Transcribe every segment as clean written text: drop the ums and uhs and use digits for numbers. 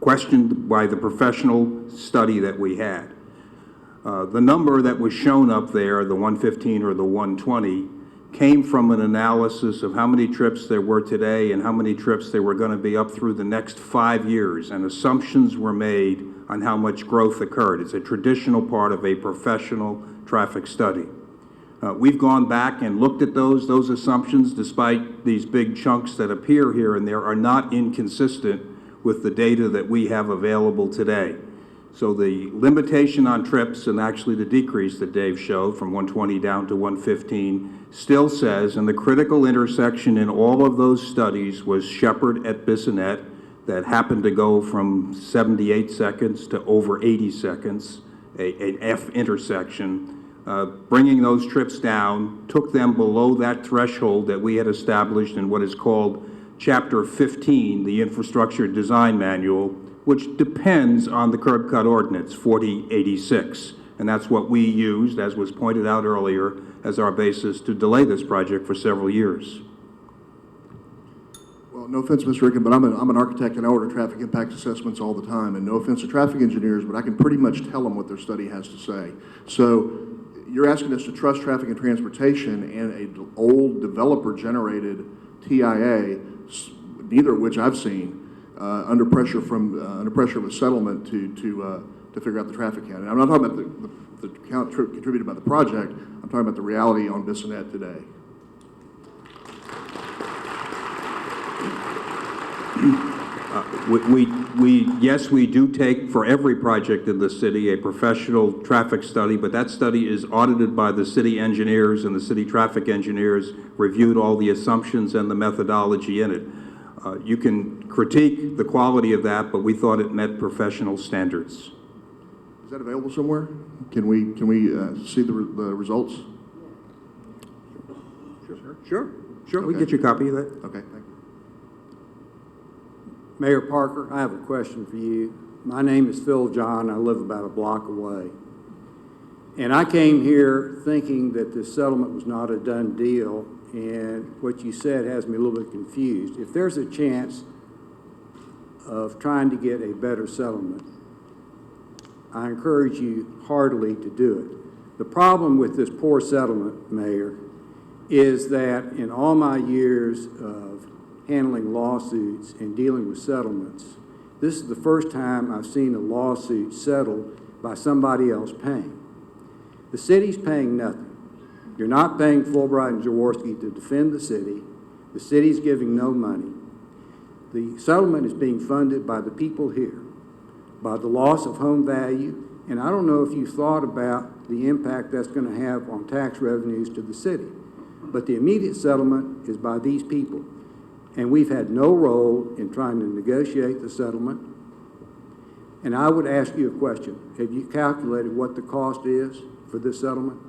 questioned by the professional study that we had. The number that was shown up there, the 115 or the 120, came from an analysis of how many trips there were today and how many trips there were going to be up through the next 5 years, and assumptions were made on how much growth occurred. It's a traditional part of a professional traffic study. We've gone back and looked at those assumptions, despite these big chunks that appear here and there are not inconsistent with the data that we have available today. So the limitation on trips, and actually the decrease that Dave showed from 120 down to 115, still says, and the critical intersection in all of those studies was Shepherd at Bissonnette, that happened to go from 78 seconds to over 80 seconds, an F intersection. Bringing those trips down took them below that threshold that we had established in what is called Chapter 15, the Infrastructure Design Manual, which depends on the curb cut ordinance, 4086. And that's what we used, as was pointed out earlier, as our basis to delay this project for several years. Well, no offense, Mr. Ricken, but I'm an architect and I order traffic impact assessments all the time. And no offense to traffic engineers, but I can pretty much tell them what their study has to say. So you're asking us to trust traffic and transportation and an old developer-generated TIA, neither of which I've seen, under pressure of a settlement to figure out the traffic count. And I'm not talking about the count contributed by the project. I'm talking about the reality on Bissonnette today. Yes, we do take for every project in the city a professional traffic study, but that study is audited by the city engineers, and the city traffic engineers reviewed all the assumptions and the methodology in it. You can critique the quality of that, but we thought it met professional standards. Is that available somewhere? Can we see the results? Sure. Okay. We can get you a copy of that. Okay, thank you. Mayor Parker, I have a question for you. My name is Phil John. I live about a block away. And I came here thinking that this settlement was not a done deal, and what you said has me a little bit confused. If there's a chance of trying to get a better settlement, I encourage you heartily to do it. The problem with this poor settlement, Mayor, is that in all my years of handling lawsuits and dealing with settlements, this is the first time I've seen a lawsuit settled by somebody else paying. The city's paying nothing. You're not paying Fulbright and Jaworski to defend the city. The city's giving no money. The settlement is being funded by the people here, by the loss of home value, and I don't know if you thought about the impact that's going to have on tax revenues to the city. But the immediate settlement is by these people. And we've had no role in trying to negotiate the settlement. And I would ask you a question. Have you calculated what the cost is for this settlement?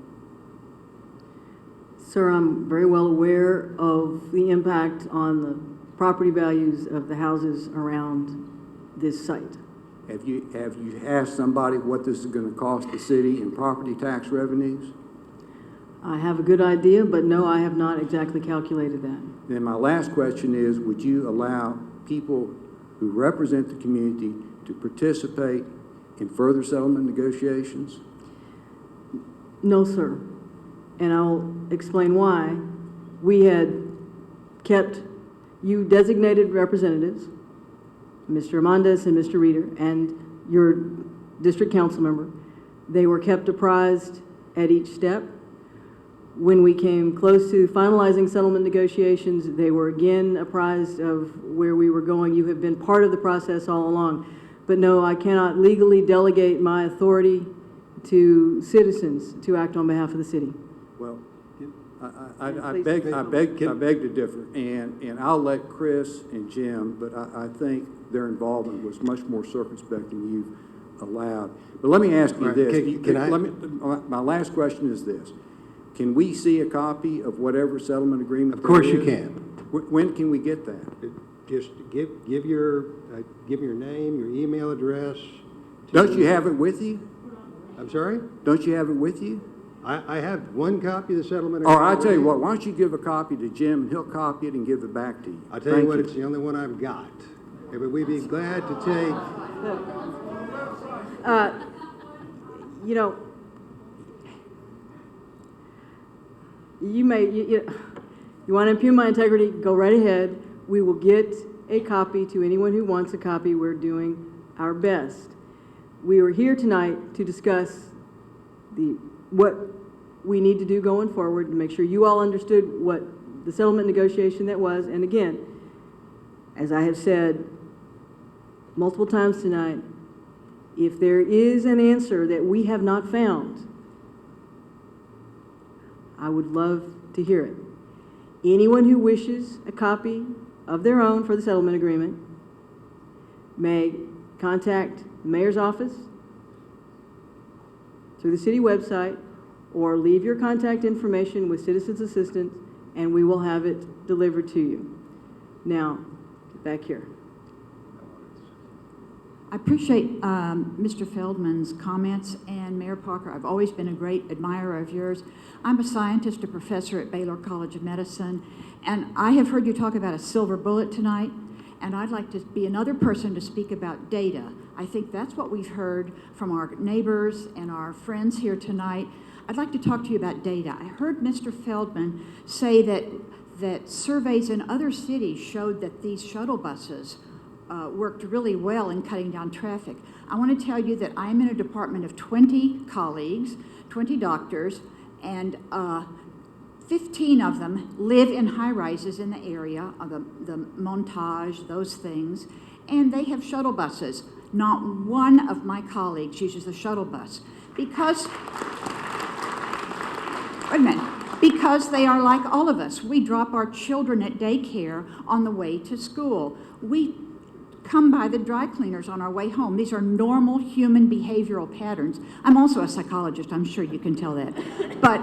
Sir, I'm very well aware of the impact on the property values of the houses around this site. Have you asked somebody what this is going to cost the city in property tax revenues? I have a good idea, but no, I have not exactly calculated that. Then my last question is, would you allow people who represent the community to participate in further settlement negotiations? No, sir. And I'll explain why. We had kept you designated representatives, Mr. Amandes and Mr. Reeder, and your district council member. They were kept apprised at each step. When we came close to finalizing settlement negotiations, they were again apprised of where we were going. You have been part of the process all along. But no, I cannot legally delegate my authority to citizens to act on behalf of the city. Well, I beg to differ, and I'll let Chris and Jim, but I think their involvement was much more circumspect than you've allowed. But let me ask you this. My last question is this. Can we see a copy of whatever settlement agreement? Of course you can. When can we get that? Just give your name, your email address. Don't you have it with you? I'm sorry? Don't you have it with you? I have one copy of the settlement Or agreement. I tell you what, why don't you give a copy to Jim and he'll copy it and give it back to you. I'll tell you what, it's the only one I've got. Okay, but we'd be glad to take You know, you want to impugn my integrity, go right ahead. We will get a copy to anyone who wants a copy. We're doing our best. We are here tonight to discuss what we need to do going forward to make sure you all understood what the settlement negotiation that was. And again, as I have said multiple times tonight, if there is an answer that we have not found, I would love to hear it. Anyone who wishes a copy of their own for the settlement agreement may contact the mayor's office through the city website or leave your contact information with Citizens Assistance and we will have it delivered to you. Now, back here. I appreciate Mr. Feldman's comments, and Mayor Parker, I've always been a great admirer of yours. I'm a scientist, a professor at Baylor College of Medicine, and I have heard you talk about a silver bullet tonight, and I'd like to be another person to speak about data. I think that's what we've heard from our neighbors and our friends here tonight. I'd like to talk to you about data. I heard Mr. Feldman say that surveys in other cities showed that these shuttle buses worked really well in cutting down traffic. I want to tell you that I'm in a department of 20 colleagues, 20 doctors, and 15 of them live in high-rises in the area, the Montage, those things, and they have shuttle buses. Not one of my colleagues uses the shuttle bus because, wait a minute, because they are like all of us. We drop our children at daycare on the way to school. We come by the dry cleaners on our way home. These are normal human behavioral patterns. I'm also a psychologist, I'm sure you can tell that. But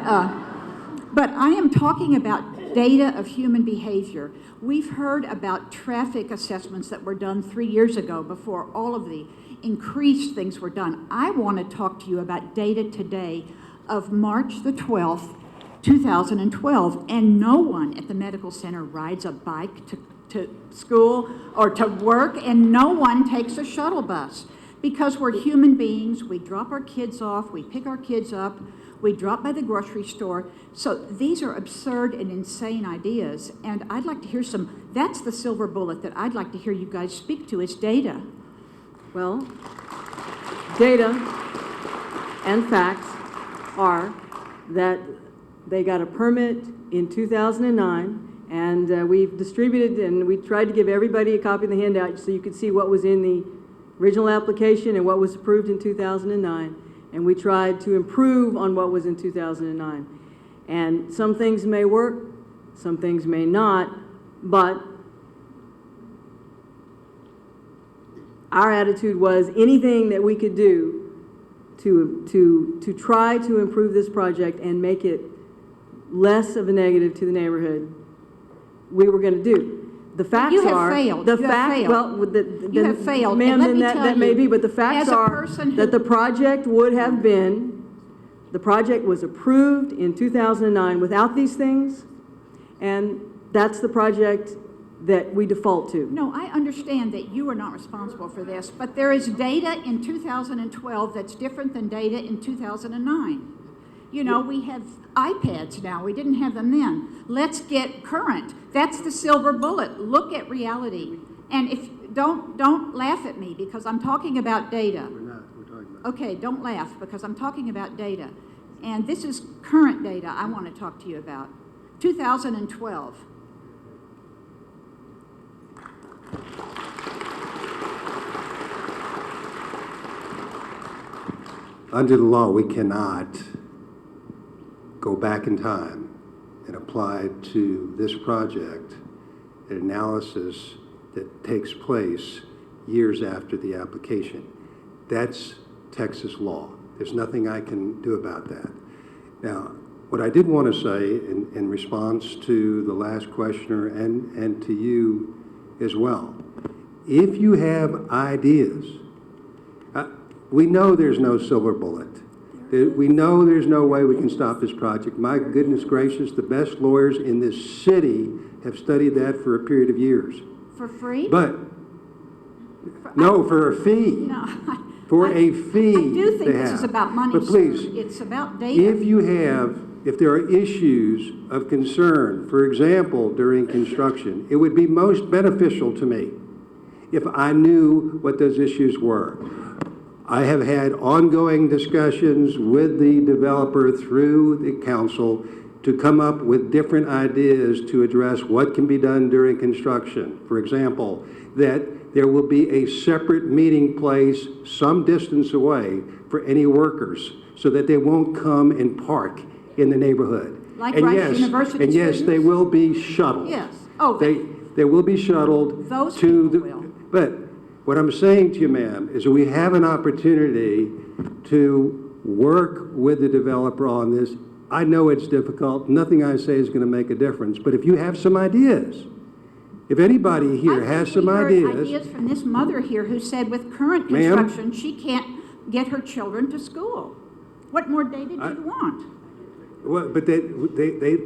I am talking about data of human behavior. We've heard about traffic assessments that were done 3 years ago before all of the increased things were done. I want to talk to you about data today of March the 12th, 2012, and no one at the medical center rides a bike to school or to work, and no one takes a shuttle bus because we're human beings. We drop our kids off, we pick our kids up, we drop by the grocery store. So these are absurd and insane ideas, and I'd like to hear that's the silver bullet that I'd like to hear you guys speak to, is data. Well, data and facts are that they got a permit in 2009, and we've distributed and we tried to give everybody a copy of the handout so you could see what was in the original application and what was approved in 2009. And we tried to improve on what was in 2009. And some things may work, some things may not, but our attitude was anything that we could do to try to improve this project and make it less of a negative to the neighborhood, we were going to do. The facts You have are failed. the You have fact. failed. Well, You have failed. ma'am. And let Then me that tell may you, be, but the facts as a are person that who- the project would have been. The project was approved in 2009 without these things, and that's the project that we default to. No, I understand that you are not responsible for this, but there is data in 2012 that's different than data in 2009. You know, we have iPads now. We didn't have them then. Let's get current. That's the silver bullet. Look at reality. And if don't laugh at me because I'm talking about data. We're not, we're talking about. Okay, don't laugh because I'm talking about data. And this is current data I want to talk to you about. 2012. Under the law, we cannot go back in time and apply to this project an analysis that takes place years after the application. That's Texas law. There's nothing I can do about that. Now, what I did want to say in response to the last questioner and to you as well, if you have ideas, we know there's no silver bullet. We know there's no way we can stop this project. My goodness gracious, the best lawyers in this city have studied that for a period of years. For free? But No, for a fee. No. For a fee. I do think to this is have. about money, But please, sir. It's about data. if there are issues of concern, for example, during construction, it would be most beneficial to me if I knew what those issues were. I have had ongoing discussions with the developer through the council to come up with different ideas to address what can be done during construction. For example, that there will be a separate meeting place some distance away for any workers so that they won't come and park in the neighborhood. Like And Rice yes, University and yes, they students? will be shuttled. Yes. Oh, They will be shuttled Those to the. people will. But what I'm saying to you, ma'am, is that we have an opportunity to work with the developer on this. I know it's difficult. Nothing I say is going to make a difference. But if you have some ideas, if anybody here has some I think we heard ideas, ideas from this mother here who said with current Ma'am? construction, she can't get her children to school. What more data do you want? well, but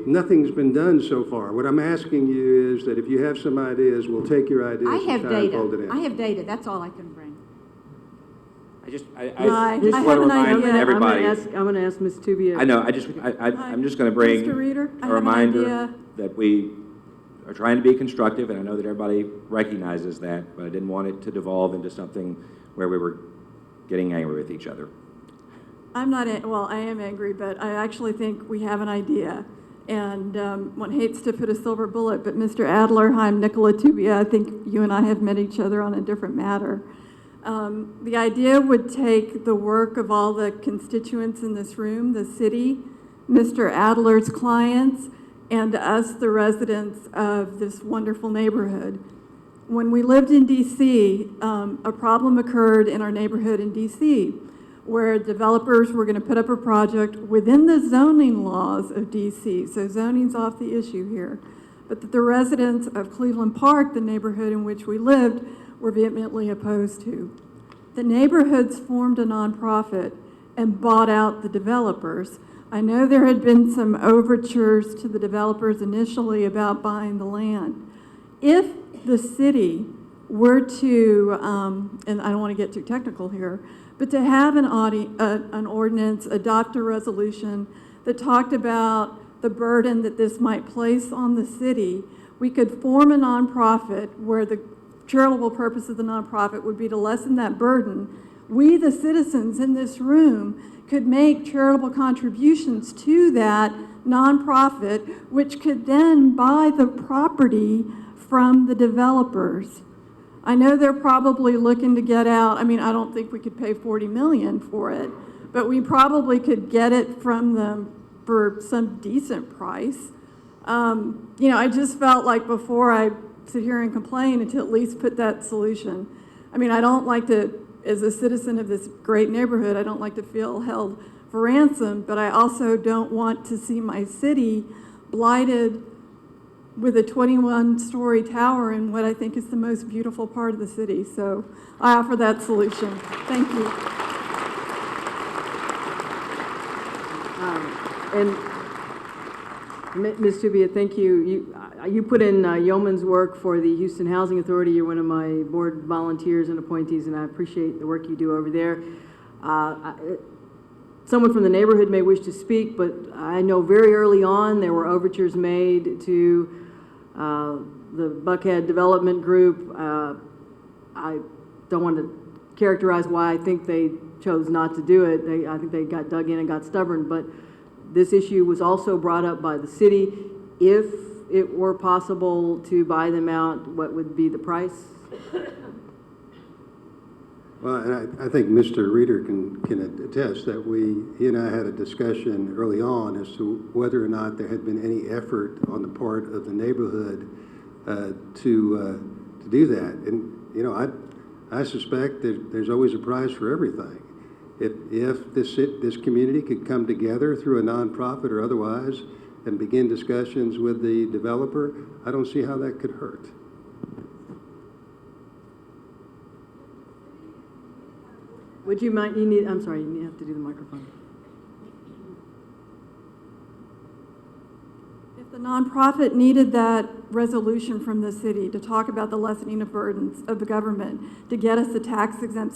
nothing's been done so far. What I'm asking you is that if you have some ideas, we'll take your ideas I and have try and fold it data. in. I have data. That's all I can bring. I just I want to have an remind idea. everybody. I'm going to ask Ms. Tubia. I know, I'm just going to bring Mr. Reader, I a have an reminder idea. that we are trying to be constructive, and I know that everybody recognizes that, but I didn't want it to devolve into something where we were getting angry with each other. I'm not, well, I am angry, but I actually think we have an idea. And one hates to put a silver bullet, but Mr. Adler, hi, I'm Nicola Tubia. I think you and I have met each other on a different matter. The idea would take the work of all the constituents in this room, the city, Mr. Adler's clients, and us, the residents of this wonderful neighborhood. When we lived in D.C., a problem occurred in our neighborhood in D.C., where developers were going to put up a project within the zoning laws of D.C., so zoning's off the issue here, but that the residents of Cleveland Park, the neighborhood in which we lived, were vehemently opposed to. The neighborhoods formed a nonprofit and bought out the developers. I know there had been some overtures to the developers initially about buying the land. If the city were to, and I don't want to get too technical here, but to have an ordinance, adopt a resolution that talked about the burden that this might place on the city, we could form a nonprofit where the charitable purpose of the nonprofit would be to lessen that burden. We, the citizens in this room, could make charitable contributions to that nonprofit, which could then buy the property from the developers. I know they're probably looking to get out. I mean, I don't think we could pay $40 million for it, but we probably could get it from them for some decent price. You know, I just felt like before I sit here and complain and to at least put that solution. I mean, I don't like to, as a citizen of this great neighborhood, I don't like to feel held for ransom, but I also don't want to see my city blighted with a 21-story tower in what I think is the most beautiful part of the city. So I offer that solution. Thank you. And Ms. Tubia, thank you. You put in yeoman's work for the Houston Housing Authority. You're one of my board volunteers and appointees, and I appreciate the work you do over there. Someone from the neighborhood may wish to speak, but I know very early on there were overtures made to the Buckhead Development Group. I don't want to characterize why I think they chose not to do it. I think they got dug in and got stubborn, but this issue was also brought up by the city. If it were possible to buy them out, what would be the price? Well, and I think Mr. Reader can attest that he and I had a discussion early on as to whether or not there had been any effort on the part of the neighborhood to do that. And, you know, I suspect that there's always a prize for everything. If this community could come together through a nonprofit or otherwise and begin discussions with the developer, I don't see how that could hurt. Would you mind, I'm sorry, you have to do the microphone. If the nonprofit needed that resolution from the city to talk about the lessening of burdens of the government, to get us the tax exempt